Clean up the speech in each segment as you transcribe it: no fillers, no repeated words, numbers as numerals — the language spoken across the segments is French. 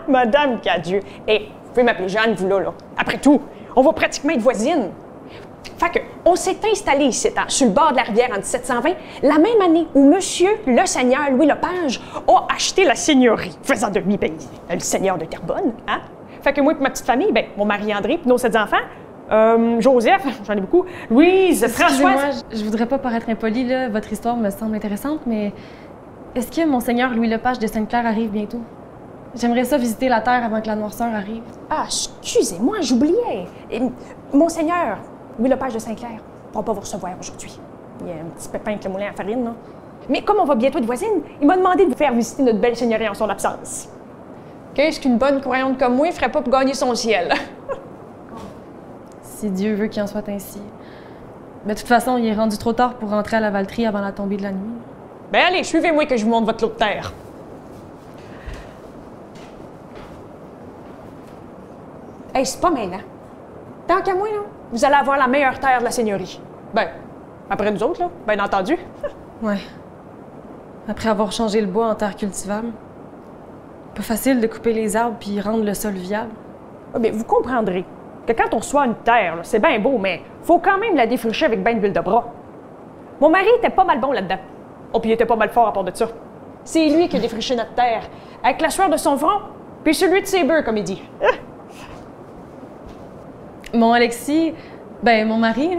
Madame Cadieux. Et vous pouvez m'appeler Jeanne, vous là. Après tout, on va pratiquement être voisines. Fait que, on s'est installé ici, sur le bord de la rivière en 1720, la même année où Monsieur le Seigneur Louis Lepage a acheté la seigneurie, faisant de lui le seigneur de Terrebonne. Hein? Fait que moi et ma petite famille, mon mari André puis nos 7 enfants, Joseph, j'en ai beaucoup, Louise, Françoise... Je voudrais pas paraître impolie, là. Votre histoire me semble intéressante, mais est-ce que Monseigneur Louis Lepage de Sainte-Claire arrive bientôt? J'aimerais ça visiter la terre avant que la noirceur arrive. Ah, excusez-moi, j'oubliais. Monseigneur Louis Lepage de Sainte-Claire ne pourra pas vous recevoir aujourd'hui. Il y a un petit pépin avec le moulin à farine, là. Mais comme on va bientôt être voisines, il m'a demandé de vous faire visiter notre belle seigneurie en son absence. Qu'est-ce qu'une bonne croyante comme moi ferait pas pour gagner son ciel? Si Dieu veut qu'il en soit ainsi. Mais de toute façon, il est rendu trop tard pour rentrer à la Valtrie avant la tombée de la nuit. Ben allez, suivez-moi que je vous montre votre lot de terre. Hey, c'est pas mêlant. Tant qu'à moi, là, vous allez avoir la meilleure terre de la seigneurie. Ben, après nous autres, là, bien entendu. Ouais. Après avoir changé le bois en terre cultivable. Pas facile de couper les arbres puis rendre le sol viable. Ah, bien, vous comprendrez que quand on reçoit une terre, c'est bien beau, mais faut quand même la défricher avec ben d'huile de bras. Mon mari était pas mal bon là-dedans. Oh, puis il était pas mal fort à part de ça. C'est lui qui a défriché notre terre, avec la sueur de son front, puis celui de ses bœufs, comme il dit. Mon Alexis, mon mari,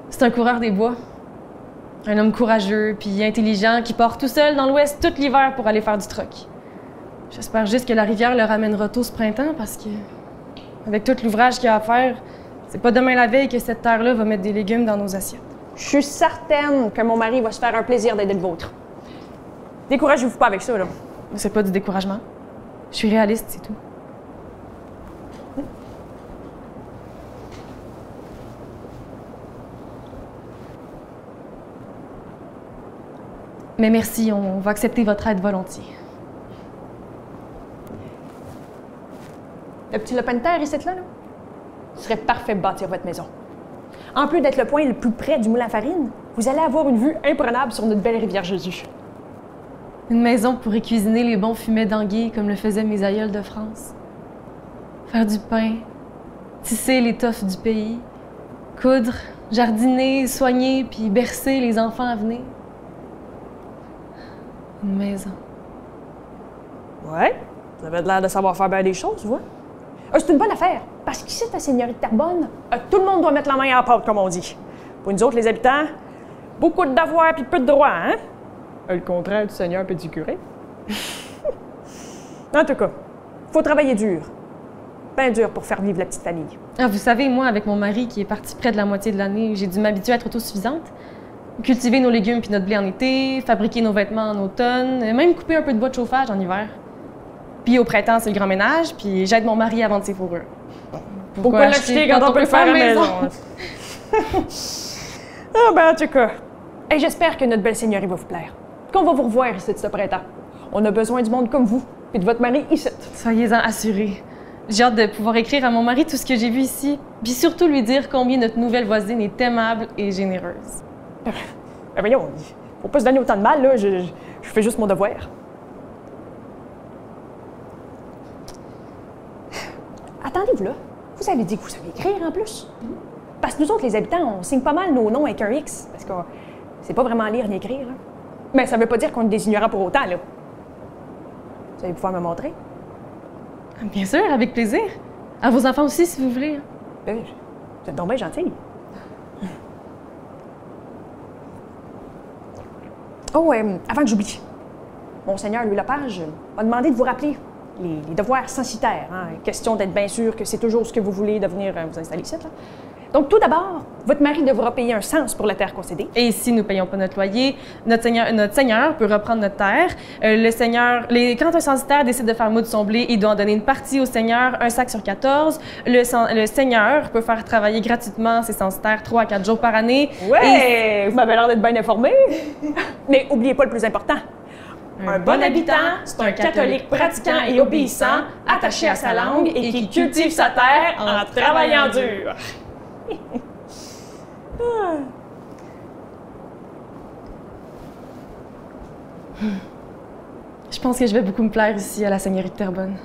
c'est un coureur des bois. Un homme courageux puis intelligent qui part tout seul dans l'ouest tout l'hiver pour aller faire du troc. J'espère juste que la rivière le ramènera tôt ce printemps parce que, avec tout l'ouvrage qu'il y a à faire, c'est pas demain la veille que cette terre-là va mettre des légumes dans nos assiettes. Je suis certaine que mon mari va se faire un plaisir d'aider le vôtre. Découragez-vous pas avec ça, là. C'est pas du découragement. Je suis réaliste, c'est tout. Mais merci, on va accepter votre aide volontiers. Le petit lopin de terre ici, là, ce serait parfait de bâtir votre maison. En plus d'être le point le plus près du moulin à farine, vous allez avoir une vue imprenable sur notre belle rivière Jésus. Une maison pour y cuisiner les bons fumets d'anguilles comme le faisaient mes aïeuls de France. Faire du pain, tisser l'étoffe du pays, coudre, jardiner, soigner, puis bercer les enfants à venir. Une maison. Ouais, vous avez l'air de savoir faire bien des choses, vous. C'est une bonne affaire, parce qu'ici, ta seigneurie de Terrebonne, tout le monde doit mettre la main à la pâte, comme on dit. Pour nous autres, les habitants, beaucoup de devoirs puis peu de droits, hein? Le contraire du seigneur puis du curé. En tout cas, faut travailler dur. Bien dur pour faire vivre la petite famille. Ah, vous savez, moi, avec mon mari qui est parti près de la moitié de l'année, j'ai dû m'habituer à être autosuffisante. Cultiver nos légumes puis notre blé en été, fabriquer nos vêtements en automne, même couper un peu de bois de chauffage en hiver. Puis au printemps, c'est le grand ménage, puis j'aide mon mari à vendre ses fourrures. Pourquoi l'acheter quand on peut le faire à la maison? En tout cas, j'espère que notre belle seigneurie va vous plaire. Qu'on va vous revoir ici ce printemps. On a besoin du monde comme vous, puis de votre mari ici. Soyez-en assurés. J'ai hâte de pouvoir écrire à mon mari tout ce que j'ai vu ici, puis surtout lui dire combien notre nouvelle voisine est aimable et généreuse. Voyons, faut pas se donner autant de mal, là. Je fais juste mon devoir. Attendez-vous là. Vous avez dit que vous savez écrire en plus? Parce que nous autres, les habitants, on signe pas mal nos noms avec un X, parce que c'est pas vraiment lire ni écrire. Là. Mais ça veut pas dire qu'on est des ignorants pour autant, là. Vous allez pouvoir me montrer? Bien sûr, avec plaisir. À vos enfants aussi, si vous voulez. Vous êtes donc bien gentille. Oh, avant que j'oublie, Monseigneur Louis Lepage m'a demandé de vous rappeler les devoirs censitaires. Hein? Question d'être bien sûr que c'est toujours ce que vous voulez de venir vous installer ici. Là. Donc, tout d'abord, votre mari devra payer un cens pour la terre concédée. Et si nous ne payons pas notre loyer, notre seigneur peut reprendre notre terre. Quand un censitaire décide de faire moudre son blé, il doit en donner une partie au seigneur, un sac sur 14. Le seigneur peut faire travailler gratuitement ses censitaires 3 à 4 jours par année. Ouais, vous m'avez l'air d'être bien informé. Mais n'oubliez pas le plus important. Un bon habitant, c'est un catholique pratiquant et obéissant, attaché à sa langue et qui cultive sa terre en travaillant dur. Je pense que je vais beaucoup me plaire ici à la seigneurie de Terrebonne.